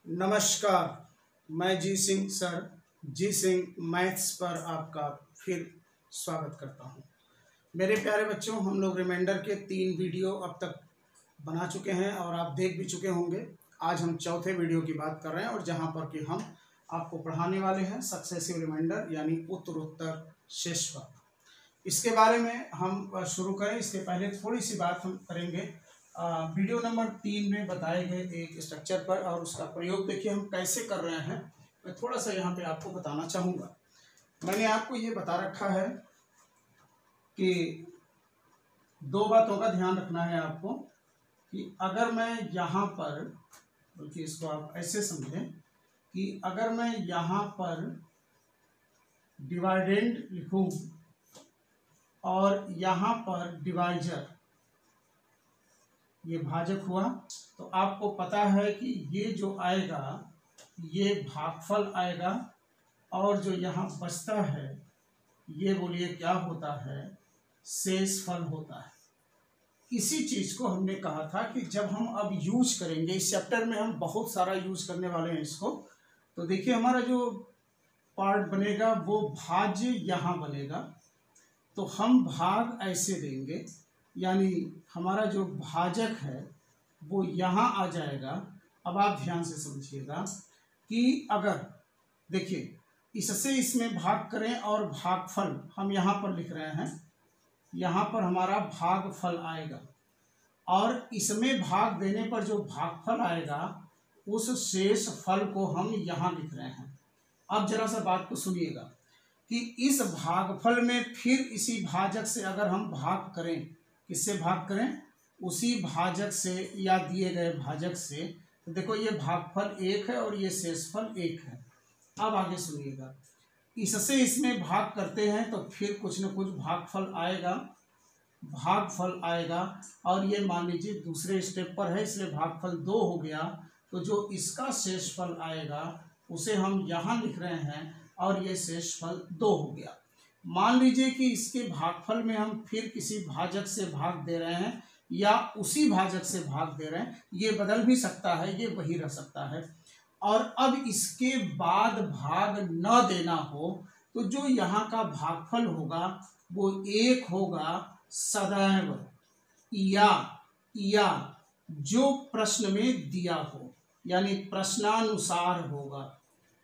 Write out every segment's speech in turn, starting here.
नमस्कार, मैं जी सिंह सर जी सिंह मैथ्स पर आपका फिर स्वागत करता हूं। मेरे प्यारे बच्चों, हम लोग रिमाइंडर के 3 वीडियो अब तक बना चुके हैं और आप देख भी चुके होंगे। आज हम चौथे वीडियो की बात कर रहे हैं और जहां पर कि हम आपको पढ़ाने वाले हैं सक्सेसिव रिमाइंडर यानी उत्तरोत्तर शेषफल। इसके बारे में हम शुरू करें इसके पहले थोड़ी सी बात हम करेंगे वीडियो नंबर 3 में बताए गए एक स्ट्रक्चर पर, और उसका प्रयोग देखिए हम कैसे कर रहे हैं। मैं थोड़ा सा यहाँ पे आपको बताना चाहूँगा। मैंने आपको ये बता रखा है कि 2 बातों का ध्यान रखना है आपको कि अगर मैं यहाँ पर, बल्कि इसको आप ऐसे समझें कि अगर मैं यहाँ पर डिवाइडेंड लिखूँ और यहाँ पर डिवाइजर, ये भाजक हुआ, तो आपको पता है कि ये जो आएगा ये भागफल आएगा और जो यहाँ बचता है ये बोलिए क्या होता है, शेषफल होता है। इसी चीज को हमने कहा था कि जब हम अब यूज करेंगे इस चैप्टर में, हम बहुत सारा यूज करने वाले हैं इसको। तो देखिए हमारा जो पार्ट बनेगा वो भाज्य यहाँ बनेगा, तो हम भाग ऐसे देंगे, यानी हमारा जो भाजक है वो यहाँ आ जाएगा। अब आप ध्यान से समझिएगा कि अगर देखिए इससे इसमें भाग करें और भागफल हम यहाँ पर लिख रहे हैं, यहाँ पर हमारा भागफल आएगा और इसमें भाग देने पर जो भागफल आएगा उस शेष फल को हम यहाँ लिख रहे हैं। अब जरा सा बात को सुनिएगा कि इस भागफल में फिर इसी भाजक से अगर हम भाग करें, किससे भाग करें, उसी भाजक से या दिए गए भाजक से, तो देखो ये भागफल 1 है और ये शेषफल 1 है। अब आगे सुनिएगा, इससे इसमें भाग करते हैं तो फिर कुछ न कुछ भागफल आएगा, भागफल आएगा और ये मान लीजिए दूसरे स्टेप पर है इसलिए भागफल 2 हो गया। तो जो इसका शेषफल आएगा उसे हम यहाँ लिख रहे हैं और ये शेषफल 2 हो गया। मान लीजिए कि इसके भागफल में हम फिर किसी भाजक से भाग दे रहे हैं या उसी भाजक से भाग दे रहे हैं, ये बदल भी सकता है, ये वही रह सकता है। और अब इसके बाद भाग न देना हो तो जो यहाँ का भागफल होगा वो 1 होगा सदैव, या जो प्रश्न में दिया हो, यानी प्रश्नानुसार होगा।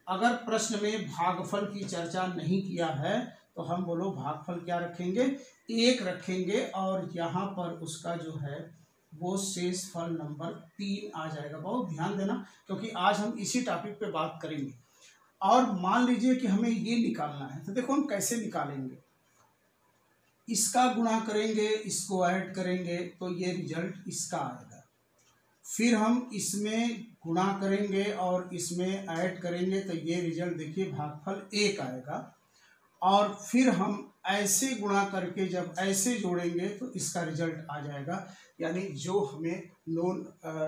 अगर प्रश्न में भागफल की चर्चा नहीं किया है तो हम बोलो भागफल क्या रखेंगे, 1 रखेंगे और यहाँ पर उसका जो है वो शेषफल नंबर 3 आ जाएगा। बहुत ध्यान देना क्योंकि आज हम इसी टॉपिक पे बात करेंगे। और मान लीजिए कि हमें ये निकालना है, तो देखो हम कैसे निकालेंगे। इसका गुणा करेंगे, इसको ऐड करेंगे तो ये रिजल्ट इसका आएगा। फिर हम इसमें गुणा करेंगे और इसमें ऐड करेंगे तो ये रिजल्ट देखिए भागफल 1 आएगा। और फिर हम ऐसे गुणा करके जब ऐसे जोड़ेंगे तो इसका रिजल्ट आ जाएगा। यानी जो हमें नोन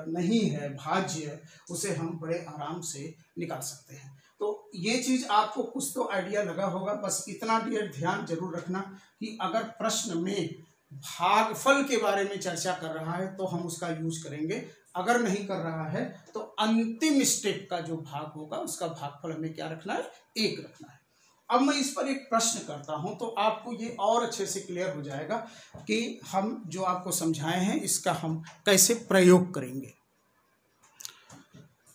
नहीं है, भाज्य, उसे हम बड़े आराम से निकाल सकते हैं। तो ये चीज़ आपको कुछ तो आइडिया लगा होगा। बस इतना ध्यान जरूर रखना कि अगर प्रश्न में भागफल के बारे में चर्चा कर रहा है तो हम उसका यूज करेंगे, अगर नहीं कर रहा है तो अंतिम स्टेप का जो भाग होगा उसका भागफल हमें क्या रखना है, 1 रखना है। अब मैं इस पर एक प्रश्न करता हूं तो आपको ये और अच्छे से क्लियर हो जाएगा कि हम जो आपको समझाए हैं इसका हम कैसे प्रयोग करेंगे।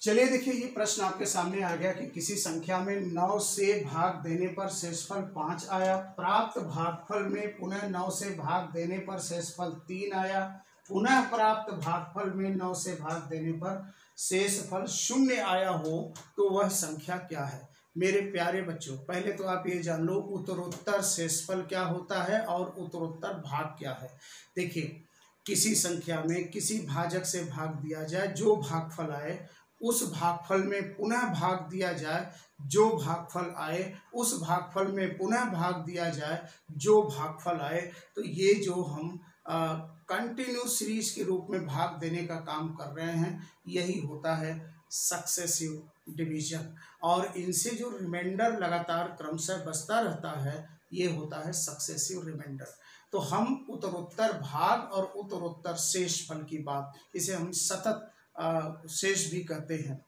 चलिए देखिए, ये प्रश्न आपके सामने आ गया कि किसी संख्या में 9 से भाग देने पर शेषफल 5 आया, प्राप्त भागफल में पुनः 9 से भाग देने पर शेषफल 3 आया, पुनः प्राप्त भागफल में 9 से भाग देने पर शेषफल 0 आया हो तो वह संख्या क्या है। मेरे प्यारे बच्चों, पहले तो आप ये जान लो उत्तरोत्तर शेषफल क्या होता है और उत्तरोत्तर भाग क्या है। देखिए, किसी संख्या में किसी भाजक से भाग दिया जाए, जो भागफल आए उस भागफल में पुनः भाग दिया जाए, जो भागफल आए उस भागफल में पुनः भाग दिया जाए, जो भागफल आए। तो ये जो हम कंटिन्यूस सीरीज के रूप में भाग देने का काम कर रहे हैं, यही होता है सक्सेसिव डिवीजन। और इनसे जो रिमाइंडर लगातार क्रमशः बचता रहता है ये होता है सक्सेसिव रिमाइंडर। तो हम उत्तरोत्तर भाग और उत्तरोत्तर शेषफल की बात, इसे हम सतत शेष भी कहते हैं।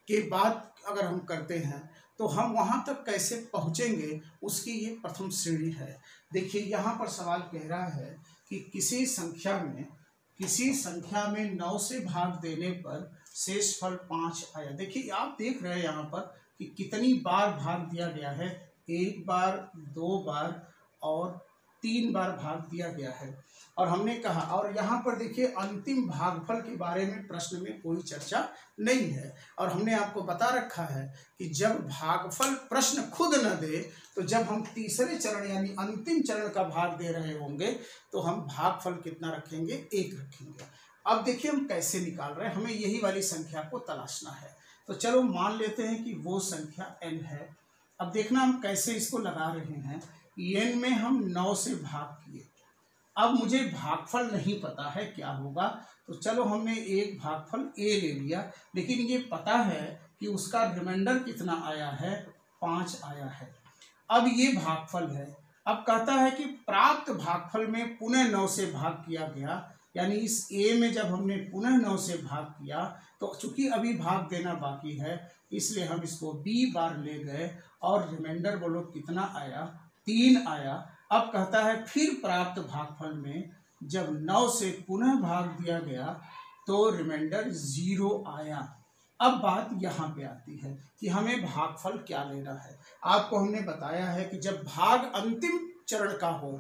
के बाद अगर हम करते हैं तो हम वहां तक कैसे पहुंचेंगे, उसकी ये प्रथम श्रेणी है। देखिए यहाँ पर सवाल कह रहा है कि किसी संख्या में 9 से भाग देने पर शेषफल 5 आया। देखिए आप देख रहे हैं यहाँ पर कि कितनी बार भाग दिया गया है, 1 बार, 2 बार और 3 बार भाग दिया गया है। और हमने कहा, और यहाँ पर देखिए अंतिम भागफल के बारे में प्रश्न में कोई चर्चा नहीं है। और हमने आपको बता रखा है कि जब भागफल प्रश्न खुद न दे तो जब हम तीसरे चरण यानी अंतिम चरण का भाग दे रहे होंगे तो हम भागफल कितना रखेंगे, 1 रखेंगे। अब देखिए हम कैसे निकाल रहे हैं, हमें यही वाली संख्या को तलाशना है। तो चलो मान लेते हैं कि वो संख्या n है। अब देखना हम कैसे इसको लगा रहे हैं। n में हम 9 से भाग किए, अब मुझे भागफल नहीं पता है क्या होगा, तो चलो हमने एक भागफल a ले लिया, लेकिन ये पता है कि उसका रिमाइंडर कितना आया है, 5 आया है। अब ये भागफल है। अब कहता है कि प्राप्त भागफल में पुनः 9 से भाग किया गया, यानी इस a में जब हमने पुनः 9 से भाग किया तो चूंकि अभी भाग देना बाकी है इसलिए हम इसको b बार ले गए और रिमाइंडर बोलो कितना आया, 3 आया। अब कहता है फिर प्राप्त भागफल में जब 9 से पुनः भाग दिया गया तो रिमाइंडर 0 आया। अब बात यहाँ पे आती है कि हमें भागफल क्या लेना है। आपको हमने बताया है कि जब भाग अंतिम चरण का हो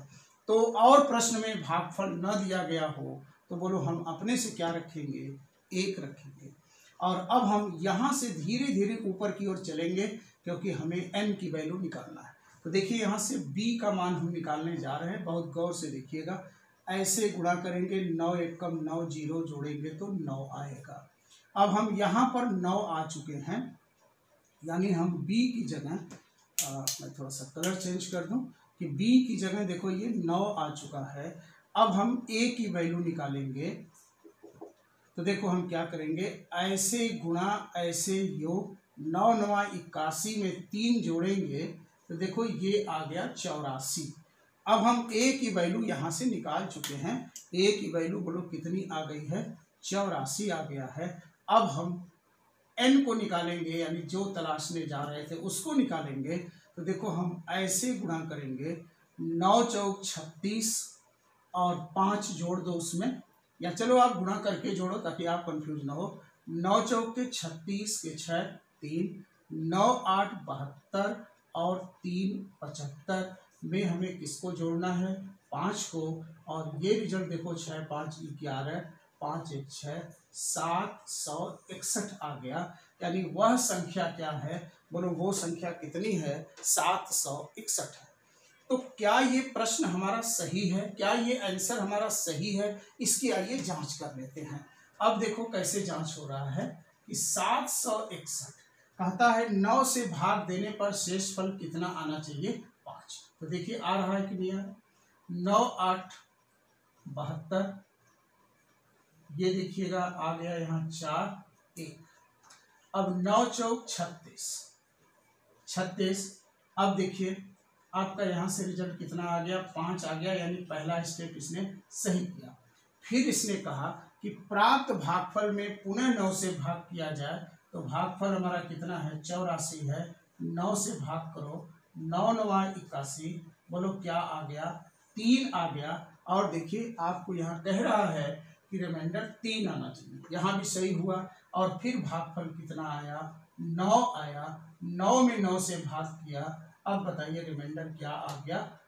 तो और प्रश्न में भागफल न दिया गया हो तो बोलो हम अपने से क्या रखेंगे, 1 रखेंगे। और अब हम यहाँ से धीरे धीरे ऊपर की ओर चलेंगे क्योंकि हमें n की वैल्यू निकालना है। तो देखिए यहाँ से b का मान हम निकालने जा रहे हैं, बहुत गौर से देखिएगा। ऐसे गुणा करेंगे, 9 एकम 9, 0 जोड़ेंगे तो 9 आएगा। अब हम यहाँ पर 9 आ चुके हैं, यानी हम b की जगह मैं थोड़ा सा कलर चेंज कर दूं कि b की जगह देखो ये 9 आ चुका है। अब हम a की वैल्यू निकालेंगे तो देखो हम क्या करेंगे, ऐसे गुणा ऐसे योग, 9 9 81 में 3 जोड़ेंगे तो देखो ये आ गया 84। अब हम a की वैल्यू यहाँ से निकाल चुके हैं, a की वैल्यू बोलो कितनी आ गई है, 84 आ गया है। अब हम n को निकालेंगे, यानी जो तलाशने जा रहे थे उसको निकालेंगे। तो देखो हम ऐसे गुणा करेंगे, 9 चौक 36 और 5 जोड़ दो उसमें, या चलो आप गुणा करके जोड़ो ताकि आप कंफ्यूज ना हो। 9 चौक के 36 के 6 3, 9 8 72 और 3 75 में हमें किसको जोड़ना है, 5 को। और ये रिजल्ट देखो 6 5 11, 5 1 6, 761 आ गया। यानी वह संख्या क्या है, बोलो वो संख्या कितनी है, 761 है। तो क्या ये प्रश्न हमारा सही है, क्या ये आंसर हमारा सही है, इसकी आइए जांच कर लेते हैं। अब देखो कैसे जांच हो रहा है कि 761 कहता है 9 से भाग देने पर शेषफल कितना आना चाहिए, 5। तो देखिए आ रहा है कि नहीं आ रहा, 9 8 72, ये देखिएगा आ गया यहाँ 4 1। अब 9 चौक 36। अब देखिए आपका यहाँ से रिजल्ट कितना आ गया, 5 आ गया, यानी पहला स्टेप इसने सही किया। फिर इसने कहा कि प्राप्त भागफल में पुनः 9 से भाग किया जाए तो भागफल हमारा कितना है, 84 है। 9 से भाग करो, 9 9 81, बोलो क्या आ गया, 3 आ गया। और देखिए आपको यहाँ कह रहा है कि रिमाइंडर 3 आना चाहिए, यहाँ भी सही हुआ। और फिर भागफल कितना आया, 9 आया। 9 में 9 से भाग किया, अब बताइए रिमाइंडर क्या आ गया,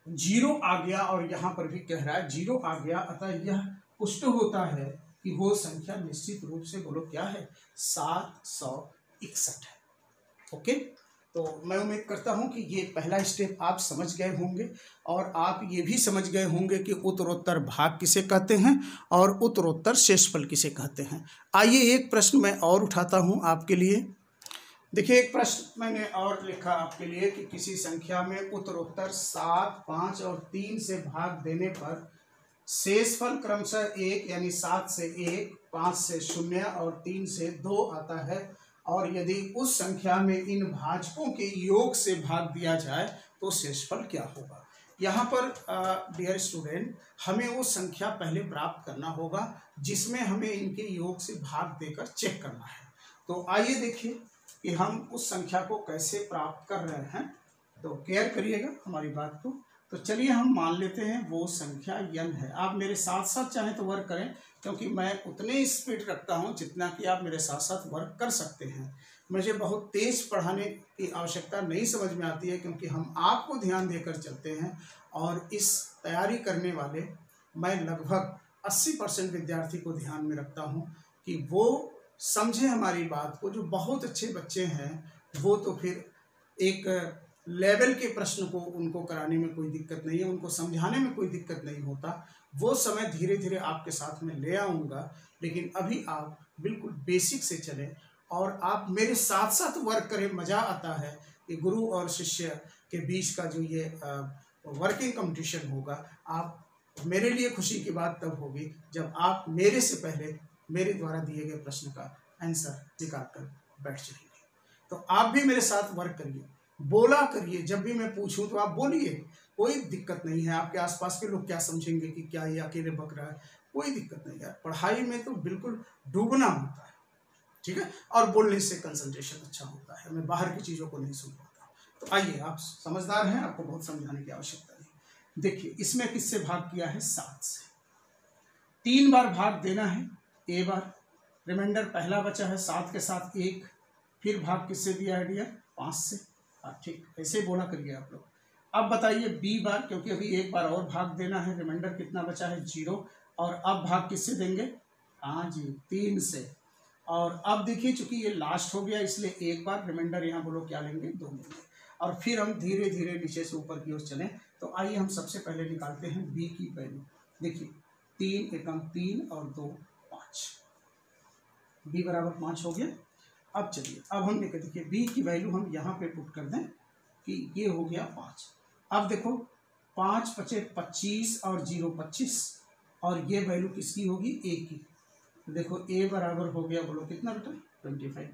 0 आ गया। और यहाँ पर भी कह रहा है 0 आ गया, अतः यह पुष्ट होता है कि वो संख्या निश्चित रूप से बोलो क्या है, 761 है। ओके, तो मैं उम्मीद करता हूँ कि ये पहला स्टेप आप समझ गए होंगे और आप ये भी समझ गए होंगे कि उत्तरोत्तर भाग किसे कहते हैं और उत्तरोत्तर शेषफल किसे कहते हैं। आइए एक प्रश्न मैं और उठाता हूँ आपके लिए। देखिए एक प्रश्न मैंने और लिखा आपके लिए कि किसी संख्या में उत्तरोत्तर 7 5 और 3 से भाग देने पर शेषफल क्रमशः 1 यानी 7 से 1, 5 से 0 और 3 से 2 आता है, और यदि उस संख्या में इन भाजकों के योग से भाग दिया जाए तो शेषफल क्या होगा। यहाँ पर डियर स्टूडेंट हमें वो संख्या पहले प्राप्त करना होगा जिसमें हमें इनके योग से भाग देकर चेक करना है। तो आइए देखिए कि हम उस संख्या को कैसे प्राप्त कर रहे हैं। तो केयर करिएगा हमारी बात को। तो चलिए हम मान लेते हैं वो संख्या n है। आप मेरे साथ साथ चाहें तो वर्क करें, क्योंकि मैं उतने स्पीड रखता हूं जितना कि आप मेरे साथ साथ वर्क कर सकते हैं। मुझे बहुत तेज पढ़ाने की आवश्यकता नहीं समझ में आती है, क्योंकि हम आपको ध्यान देकर चलते हैं। और इस तैयारी करने वाले मैं लगभग 80% विद्यार्थी को ध्यान में रखता हूं कि वो समझे हमारी बात को। जो बहुत अच्छे बच्चे हैं वो तो फिर एक लेवल के प्रश्न को उनको कराने में कोई दिक्कत नहीं है, उनको समझाने में कोई दिक्कत नहीं होता। वो समय धीरे धीरे आपके साथ में ले आऊँगा, लेकिन अभी आप बिल्कुल बेसिक से चलें और आप मेरे साथ साथ वर्क करें। मज़ा आता है कि गुरु और शिष्य के बीच का जो ये वर्किंग कंपटीशन होगा। आप मेरे लिए खुशी की बात तब होगी जब आप मेरे से पहले मेरे द्वारा दिए गए प्रश्न का आंसर निकाल कर बैठ जाएंगे। तो आप भी मेरे साथ वर्क करिए, बोला करिए। जब भी मैं पूछूं तो आप बोलिए, कोई दिक्कत नहीं है। आपके आसपास के लोग क्या समझेंगे कि क्या ये अकेले बक रहा है, कोई दिक्कत नहीं है। पढ़ाई में तो बिल्कुल डूबना होता है, ठीक है। और बोलने से कंसंट्रेशन अच्छा होता है, मैं बाहर की चीज़ों को नहीं सुन पाता। तो आइए, आप समझदार हैं, आपको बहुत समझाने की आवश्यकता नहीं। देखिए इसमें किससे भाग किया है? 7 से। 3 बार भाग देना है, ए बार। रिमाइंडर पहला बचा है 7 के साथ 1। फिर भाग किससे दिया है डियर? 5 से। हाँ ठीक, ऐसे बोला करिए आप लोग। अब बताइए बी बार, क्योंकि अभी 1 बार और भाग देना है। रिमाइंडर कितना बचा है? 0। और अब भाग किससे देंगे? हाँ जी, 3 से। और अब देखिए चूंकि ये लास्ट हो गया इसलिए 1 बार। रिमाइंडर यहाँ बोलो क्या लेंगे? 2 लेंगे। और फिर हम धीरे धीरे नीचे से ऊपर की ओर चलें। तो आइए हम सबसे पहले निकालते हैं बी की वैल्यू। देखिए 3 एकम 3 और 2 5। बी बराबर 5 हो गया। अब चलिए, अब हम देखिए बी की वैल्यू हम यहाँ पे पुट कर दें कि ये हो गया 5। अब देखो 5 पचे 25 और 0 25, और ये वैल्यू किसकी होगी? ए की। तो देखो ए बराबर हो गया, बोलो कितना बेटा? 25।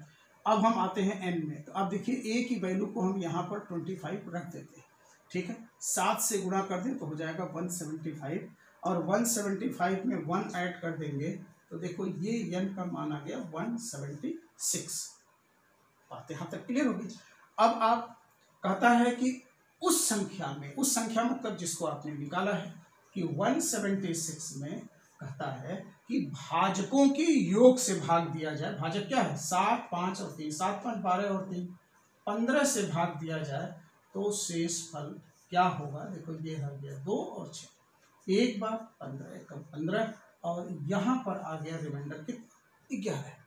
अब हम आते हैं एन में। तो अब देखिए ए की वैल्यू को हम यहाँ पर 25 रख देते हैं, ठीक है। 7 से गुणा कर दें तो हो जाएगा 175, और 175 में 1 ऐड कर देंगे तो देखो ये n का मान आ गया 176। बात यहाँ तक क्लियर होगी। अब आप कहता है कि उस संख्या में, उस संख्या मतलब जिसको आपने निकाला है कि 176 में कहता है कि भाजकों के योग से भाग दिया जाए। भाजक क्या है? 7 5 और 3, 7 5 12 और 3 15 से भाग दिया जाए तो शेष फल क्या होगा? देखो ये हो गया 2 और 6, 1 बार 15 एकम 15, और यहाँ पर आ गया रिमाइंडर कितना? 11।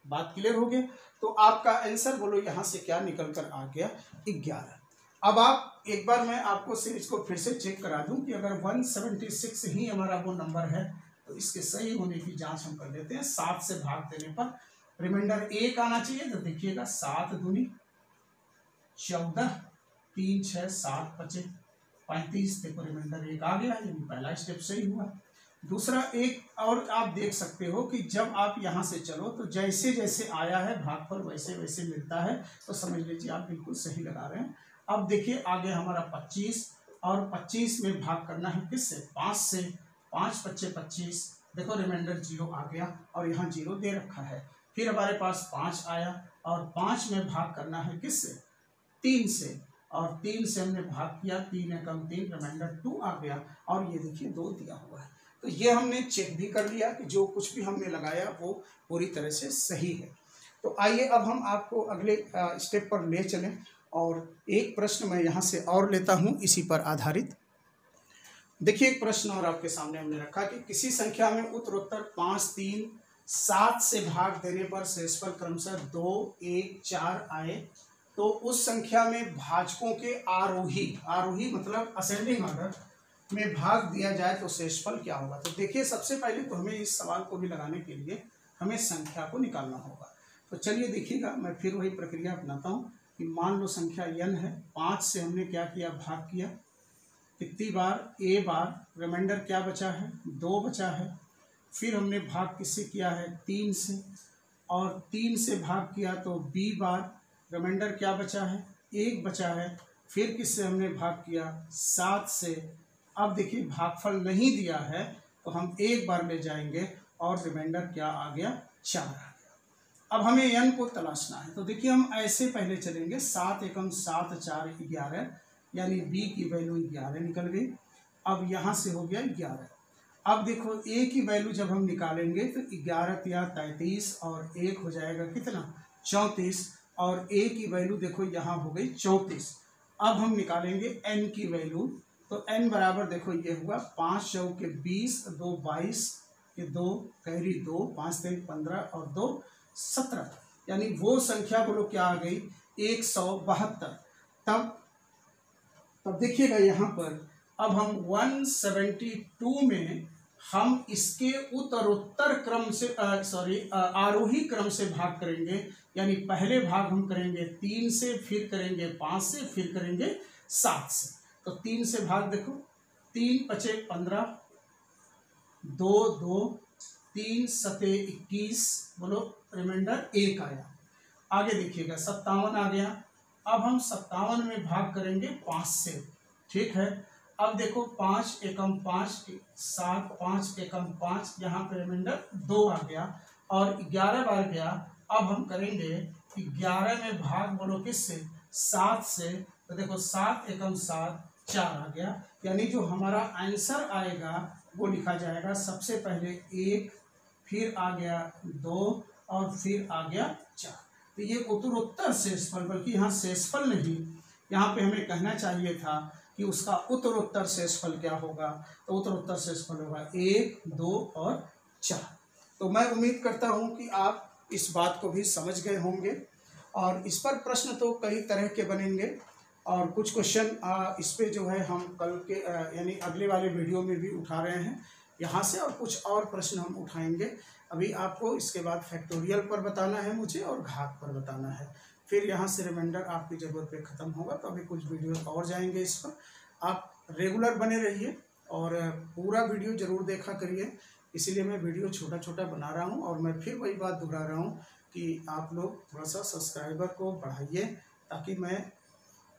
बात क्लियर हो गया। तो आपका आंसर बोलो यहाँ से क्या निकल कर आ गया? 11। अब आप एक बार मैं आपको सीरीज को फिर से चेक करा दूं कि अगर 176 ही हमारा वो नंबर है तो इसके सही होने की जांच हम कर लेते हैं। 7 से भाग देने पर रिमाइंडर 1 आना चाहिए। तो देखिएगा 7 दूनी 14, 3 6 7 5 35। देखो रिमाइंडर 1 आ गया, यानी पहला स्टेप सही हुआ। दूसरा एक और आप देख सकते हो कि जब आप यहाँ से चलो तो जैसे जैसे आया है भागफल वैसे वैसे मिलता है, तो समझ लीजिए आप बिल्कुल सही लगा रहे हैं। अब देखिए आगे हमारा 25, और 25 में भाग करना है किससे? 5 से। 5 पच्चे 25, देखो रिमाइंडर 0 आ गया और यहाँ 0 दे रखा है। फिर हमारे पास 5 आया और 5 में भाग करना है किससे? 3 से, और 3 से हमने भाग किया, 3 एकम 3, रिमाइंडर 2 आ गया, और ये देखिए 2 दिया हुआ है। तो ये हमने चेक भी कर लिया कि जो कुछ भी हमने लगाया वो पूरी तरह से सही है। तो आइए अब हम आपको अगले स्टेप पर ले चलें, और एक प्रश्न मैं यहाँ से और लेता हूँ इसी पर आधारित। देखिए एक प्रश्न और आपके सामने हमने रखा कि किसी संख्या में उत्तरोत्तर 5 3 7 से भाग देने पर शेषफल क्रमशः 2 1 4 आए, तो उस संख्या में भाजकों के आरोही मतलब असेंडिंग ऑर्डर में भाग दिया जाए तो शेषफल क्या होगा? तो देखिए सबसे पहले तो हमें इस सवाल को भी लगाने के लिए हमें संख्या को निकालना होगा। तो चलिए देखिएगा, मैं फिर वही प्रक्रिया अपनाता हूँ कि मान लो संख्या n है, 5 से हमने क्या किया? भाग किया। कितनी बार? a bar. रिमाइंडर क्या बचा है? 2 बचा है। फिर हमने भाग किससे किया है? 3 से, और 3 से भाग किया तो b बार। रिमाइंडर क्या बचा है? 1 बचा है। फिर किससे हमने भाग किया? 7 से। अब देखिए भागफल नहीं दिया है तो हम 1 बार ले जाएंगे और रिमाइंडर क्या आ गया? 4 आ गया। अब हमें n को तलाशना है। तो देखिए हम ऐसे पहले चलेंगे, 7 एकम 7 4 11, यानी b की वैल्यू 11 निकल गई। अब यहाँ से हो गया 11। अब देखो a की वैल्यू जब हम निकालेंगे तो 11 या 33 और 1 हो जाएगा कितना 34, और a की वैल्यू देखो यहाँ हो गई 34। अब हम निकालेंगे n की वैल्यू, तो n बराबर देखो ये हुआ 5 चौके 20, 2 22, ये 2 कैरी 2, 5 3 15 और 2 17, यानी वो संख्या बोलो क्या आ गई 172। तब देखिएगा यहाँ पर अब हम 172 में हम इसके उत्तरोत्तर क्रम से आरोही क्रम से भाग करेंगे, यानी पहले भाग हम करेंगे 3 से, फिर करेंगे 5 से, फिर करेंगे 7 से। तो 3 से भाग देखो, 3 पचे 15, 2 2, 3 सते 21, बोलो रिमाइंडर 1 आया। आगे देखिएगा 57 आ गया। अब हम 57 में भाग करेंगे 5 से, ठीक है। अब देखो 5 एकम 5, 7 5 एकम 5, यहाँ पे रिमाइंडर 2 आ गया और 11 बार गया। अब हम करेंगे 11 में भाग बोलो किससे 7 से, तो देखो 7 एकम 7 4 आ गया, यानी जो हमारा आंसर आएगा वो लिखा जाएगा सबसे पहले 1, फिर आ गया 2 और फिर आ गया 4। तो ये उत्तरोत्तर शेषफल, बल्कि यहाँ शेषफल नहीं, यहाँ पे हमें कहना चाहिए था कि उसका उत्तरोत्तर शेषफल क्या होगा। तो उत्तरोत्तर शेषफल होगा 1 2 और 4। तो मैं उम्मीद करता हूँ कि आप इस बात को भी समझ गए होंगे, और इस पर प्रश्न तो कई तरह के बनेंगे, और कुछ क्वेश्चन इस पे जो है हम कल के यानी अगले वाले वीडियो में भी उठा रहे हैं यहाँ से, और कुछ और प्रश्न हम उठाएंगे। अभी आपको इसके बाद फैक्टोरियल पर बताना है मुझे और घात पर बताना है, फिर यहाँ से रिमाइंडर आपकी ज़रूरत पे ख़त्म होगा। तो अभी कुछ वीडियो और जाएंगे इस पर। आप रेगुलर बने रहिए और पूरा वीडियो ज़रूर देखा करिए, इसीलिए मैं वीडियो छोटा छोटा बना रहा हूँ। और मैं फिर वही बात दोहरा रहा हूँ कि आप लोग थोड़ा सा सब्सक्राइबर को बढ़ाइए, ताकि मैं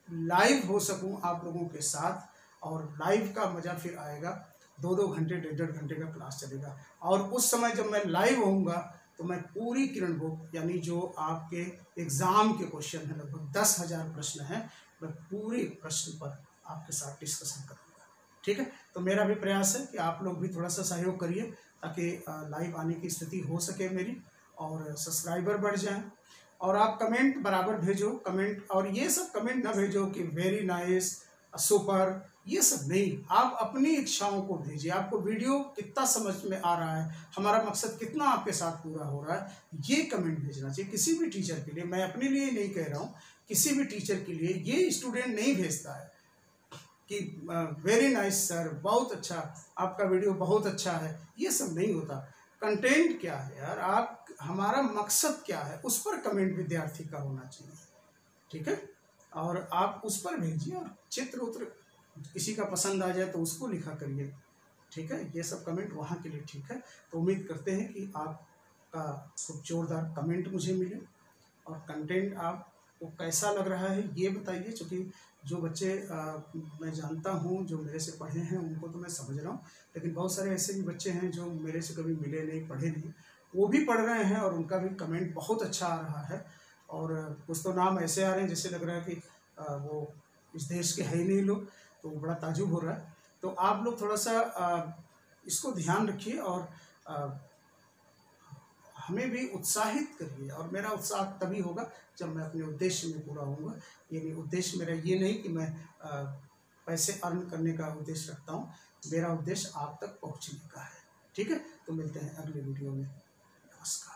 लाइव हो सकूं आप लोगों के साथ, और लाइव का मज़ा फिर आएगा। 2-2 घंटे 1.5 घंटे का क्लास चलेगा, और उस समय जब मैं लाइव होऊंगा तो मैं पूरी किरण बुक, यानी जो आपके एग्ज़ाम के क्वेश्चन हैं, लगभग 10,000 प्रश्न हैं, मैं पूरे प्रश्न पर आपके साथ डिस्कशन करूँगा, ठीक है। तो मेरा भी प्रयास है कि आप लोग भी थोड़ा सा सहयोग करिए, ताकि लाइव आने की स्थिति हो सके मेरी, और सब्सक्राइबर बढ़ जाएं। और आप कमेंट बराबर भेजो, कमेंट, और ये सब कमेंट ना भेजो कि वेरी नाइस, सुपर, ये सब नहीं। आप अपनी इच्छाओं को भेजिए, आपको वीडियो कितना समझ में आ रहा है, हमारा मकसद कितना आपके साथ पूरा हो रहा है, ये कमेंट भेजना चाहिए। किसी भी टीचर के लिए, मैं अपने लिए नहीं कह रहा हूँ, किसी भी टीचर के लिए ये स्टूडेंट नहीं भेजता है कि वेरी नाइस सर, बहुत अच्छा, आपका वीडियो बहुत अच्छा है, ये सब नहीं होता। कंटेंट क्या है यार, आप, हमारा मकसद क्या है, उस पर कमेंट विद्यार्थी का होना चाहिए, ठीक है। और आप उस पर भेजिए, और चित्र उत्र किसी का पसंद आ जाए तो उसको लिखा करिए, ठीक है। ये सब कमेंट वहाँ के लिए ठीक है। तो उम्मीद करते हैं कि आपका खूब जोरदार कमेंट मुझे मिले, और कंटेंट आपको कैसा लग रहा है ये बताइए, क्योंकि जो बच्चे मैं जानता हूँ जो मेरे से पढ़े हैं उनको तो मैं समझ रहा हूँ, लेकिन बहुत सारे ऐसे भी बच्चे हैं जो मेरे से कभी मिले नहीं, पढ़े नहीं, वो भी पढ़ रहे हैं और उनका भी कमेंट बहुत अच्छा आ रहा है। और कुछ तो नाम ऐसे आ रहे हैं जैसे लग रहा है कि वो इस देश के है ही नहीं लोग, तो बड़ा ताजुब हो रहा है। तो आप लोग थोड़ा सा इसको ध्यान रखिए, और हमें भी उत्साहित करिए, और मेरा उत्साह तभी होगा जब मैं अपने उद्देश्य में पूरा होऊंगा। यानी उद्देश्य मेरा ये नहीं कि मैं पैसे अर्न करने का उद्देश्य रखता हूँ, मेरा उद्देश्य आप तक पहुँचने का है, ठीक है। तो मिलते हैं अगले वीडियो में, नमस्कार।